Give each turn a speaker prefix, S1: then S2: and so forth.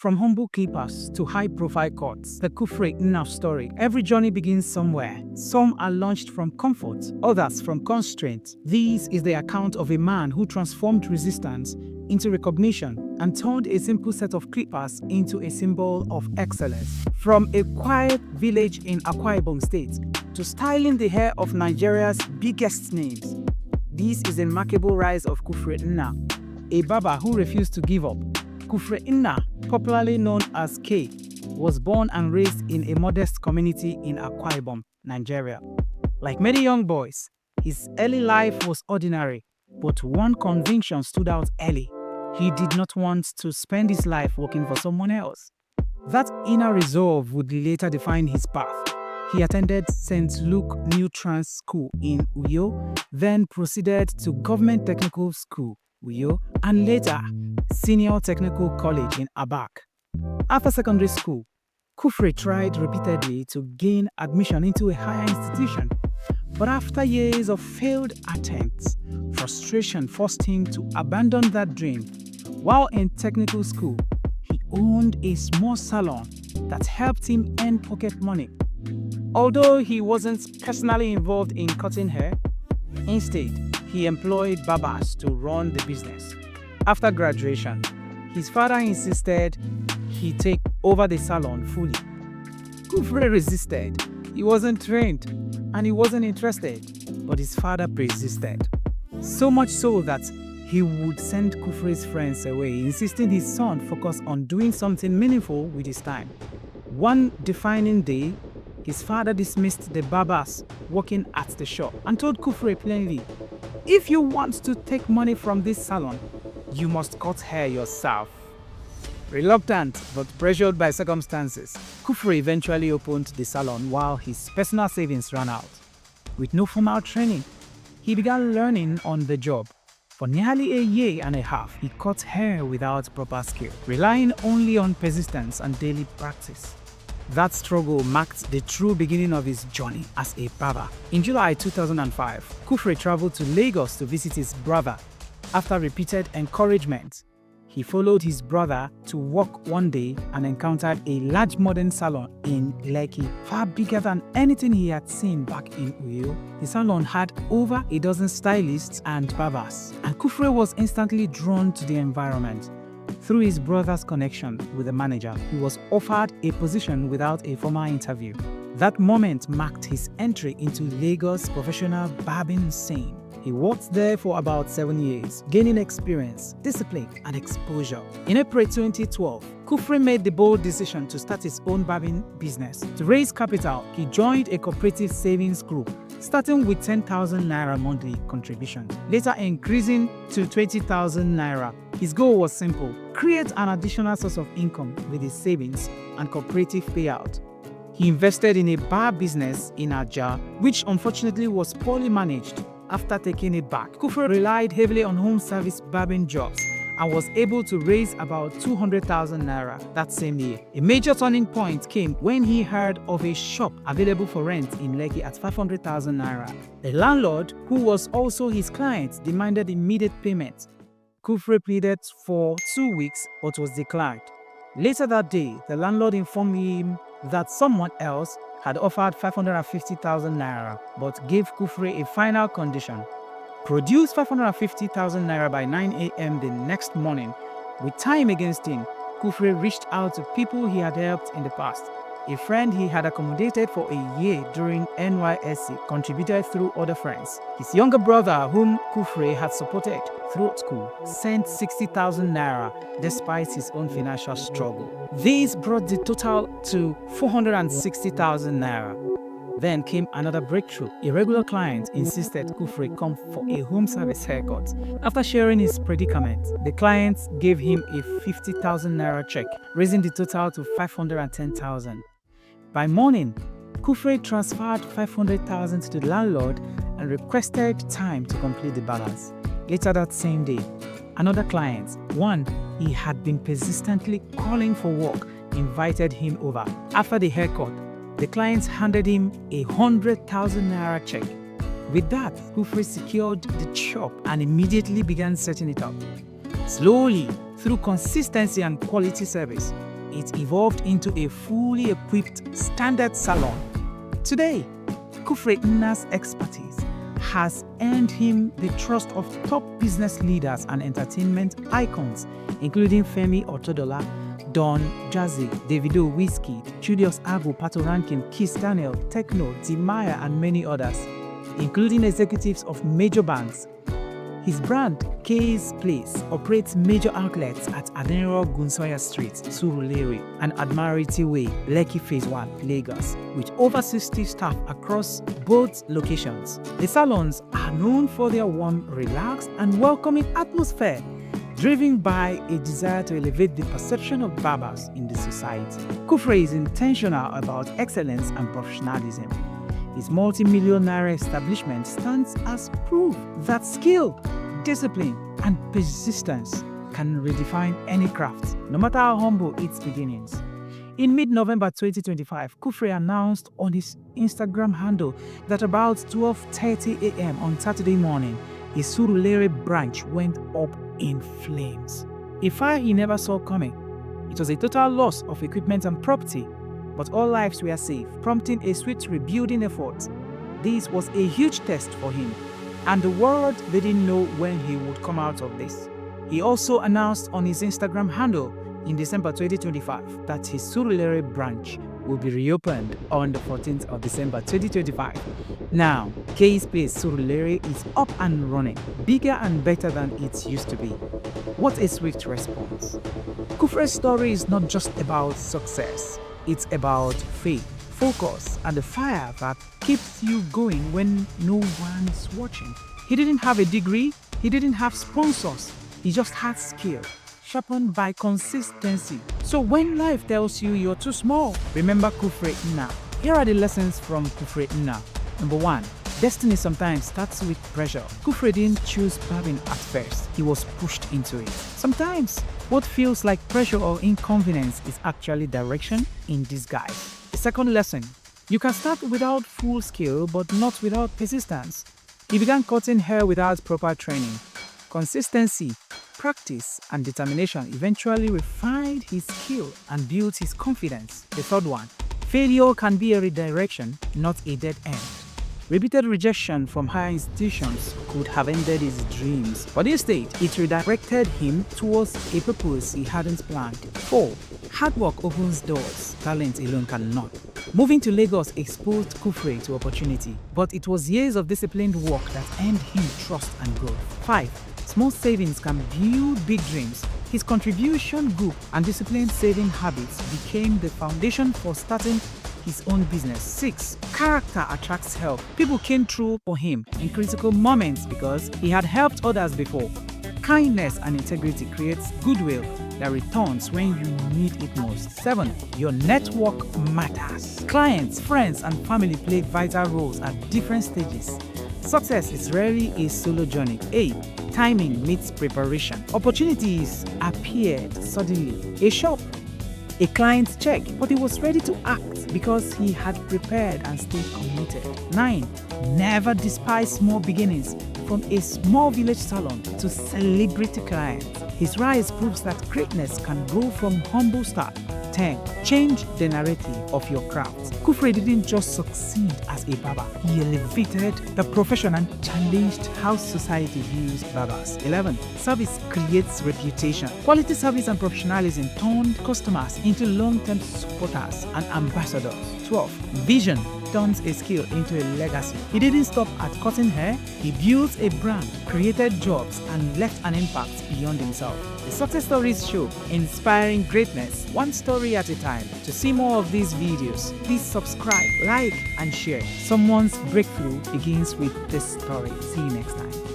S1: From humble clippers to high-profile cuts, the Kufre Nnah Story. Every journey begins somewhere. Some are launched from comfort, others from constraint. This is the account of a man who transformed resistance into recognition and turned a simple set of clippers into a symbol of excellence. From a quiet village in Akwa Ibom state to styling the hair of Nigeria's biggest names, this is the remarkable rise of Kufre Nnah, a barber who refused to give up. Kufre Nnah, popularly known as K, was born and raised in a modest community in Akwa Ibom, Nigeria. Like many young boys, his early life was ordinary, but one conviction stood out early. He did not want to spend his life working for someone else. That inner resolve would later define his path. He attended St. Luke New Trans School in Uyo, then proceeded to Government Technical School, Uyo, and later Senior Technical College in Abak. After secondary school, Kufre tried repeatedly to gain admission into a higher institution. But after years of failed attempts, frustration forced him to abandon that dream. While in technical school, he owned a small salon that helped him earn pocket money. Although he wasn't personally involved in cutting hair, instead, he employed barbers to run the business. After graduation, his father insisted he take over the salon fully. Kufre resisted. He wasn't trained and he wasn't interested, but his father persisted. So much so that he would send Kufre's friends away, insisting his son focus on doing something meaningful with his time. One defining day, his father dismissed the barbers working at the shop and told Kufre plainly, "If you want to take money from this salon, you must cut hair yourself." Reluctant but pressured by circumstances, Kufre eventually opened the salon while his personal savings ran out. With no formal training, he began learning on the job. For nearly a year and a half, he cut hair without proper skill, relying only on persistence and daily practice. That struggle marked the true beginning of his journey as a barber. In July 2005, Kufre traveled to Lagos to visit his brother. After repeated encouragement, he followed his brother to work one day and encountered a large modern salon in Lekki, far bigger than anything he had seen back in Uyo. The salon had over a dozen stylists and barbers, and Kufre was instantly drawn to the environment. Through his brother's connection with the manager, he was offered a position without a formal interview. That moment marked his entry into Lagos' professional barbering scene. He worked there for about 7 years, gaining experience, discipline, and exposure. In April 2012, Kufre made the bold decision to start his own barbering business. To raise capital, he joined a cooperative savings group, starting with 10,000 naira monthly contributions, later increasing to 20,000 naira. His goal was simple: create an additional source of income with his savings and cooperative payout. He invested in a bar business in Ajah, which unfortunately was poorly managed. After taking it back, Kufre relied heavily on home service barbering jobs and was able to raise about 200,000 naira that same year. A major turning point came when he heard of a shop available for rent in Lekki at 500,000 naira. The landlord, who was also his client, demanded immediate payment. Kufre pleaded for 2 weeks but was declined. Later that day, the landlord informed him that someone else had offered 550,000 naira but gave Kufre a final condition: produce 550,000 naira by 9 a.m. the next morning. With time against him, Kufre reached out to people he had helped in the past. A friend he had accommodated for a year during NYSC contributed through other friends. His younger brother, whom Kufre had supported through school, sent 60,000 naira despite his own financial struggle. This brought the total to 460,000 naira. Then came another breakthrough. A regular client insisted Kufre come for a home service haircut. After sharing his predicament, the client gave him a 50,000 naira check, raising the total to 510,000. By morning, Kufre transferred 500,000 to the landlord and requested time to complete the balance. Later that same day, another client, one he had been persistently calling for work, invited him over. After the haircut, the client handed him a 100,000 naira check. With that, Kufre secured the shop and immediately began setting it up. Slowly, through consistency and quality service, it evolved into a fully equipped standard salon. Today, Kufre Nnah's expertise has earned him the trust of top business leaders and entertainment icons, including Femi Otodola, Don Jazzy, Davido, Wizkid, Julius Abu, Pato Rankin, Kiss Daniel, Tekno, Timaya, and many others, including executives of major banks. His brand, K's Place, operates major outlets at Adeniro Gunsoya Street, Surulere, and Admiralty Way, Lekki Phase 1, Lagos, with over 60 staff across both locations. The salons are known for their warm, relaxed, and welcoming atmosphere, driven by a desire to elevate the perception of barbers in the society. Kufre is intentional about excellence and professionalism. His multi-million naira establishment stands as proof that skill, discipline, and persistence can redefine any craft, no matter how humble its beginnings. In mid-November 2025, Kufre announced on his Instagram handle that about 12:30 a.m. on Saturday morning, his Surulere branch went up in flames. A fire he never saw coming. It was a total loss of equipment and property, but all lives were saved, prompting a swift rebuilding effort. This was a huge test for him, and the world didn't know when he would come out of this. He also announced on his Instagram handle in December 2025 that his Surulere branch will be reopened on the 14th of December 2025. Now, K's Place Surulere is up and running, bigger and better than it used to be. What a swift response. Kufre's story is not just about success. It's about faith, focus, and the fire that keeps you going when no one's watching. He didn't have a degree, he didn't have sponsors, he just had skill, sharpened by consistency. So when life tells you you're too small, remember Kufre Nnah. Here are the lessons from Kufre Nnah. Number 1. Destiny sometimes starts with pressure. Kufre didn't choose barbering at first, he was pushed into it. Sometimes, what feels like pressure or inconvenience is actually direction in disguise. The second lesson, you can start without full skill but not without persistence. He began cutting hair without proper training. Consistency, practice, and determination eventually refined his skill and built his confidence. The third one, failure can be a redirection, not a dead end. Repeated rejection from higher institutions could have ended his dreams, but instead, it redirected him towards a purpose he hadn't planned. 4. Hard work opens doors, talent alone cannot. Moving to Lagos exposed Kufre to opportunity, but it was years of disciplined work that earned him trust and growth. 5. Small savings can build big dreams. His contribution group and disciplined saving habits became the foundation for starting his own business. 6. Character attracts help. People came through for him in critical moments because he had helped others before. Kindness and integrity creates goodwill that returns when you need it most. 7. Your network matters. Clients, friends, and family play vital roles at different stages. Success is rarely a solo journey. 8. Timing meets preparation. Opportunities appeared suddenly. A shop, a client's check, but he was ready to act because he had prepared and stayed committed. 9. Never despise small beginnings. From a small village salon to celebrity clients, his rise proves that greatness can grow from humble start. 10. Change the narrative of your craft. Kufre didn't just succeed as a barber, he elevated the profession and challenged how society views barbers. 11. Service creates reputation. Quality service and professionalism turned customers into long-term supporters and ambassadors. 12. Vision turns a skill into a legacy. He didn't stop at cutting hair, he built a brand, created jobs, and left an impact beyond himself. The success stories show inspiring greatness, one story at a time. To see more of these videos, please subscribe, like, and share. Someone's breakthrough begins with this story. See you next time.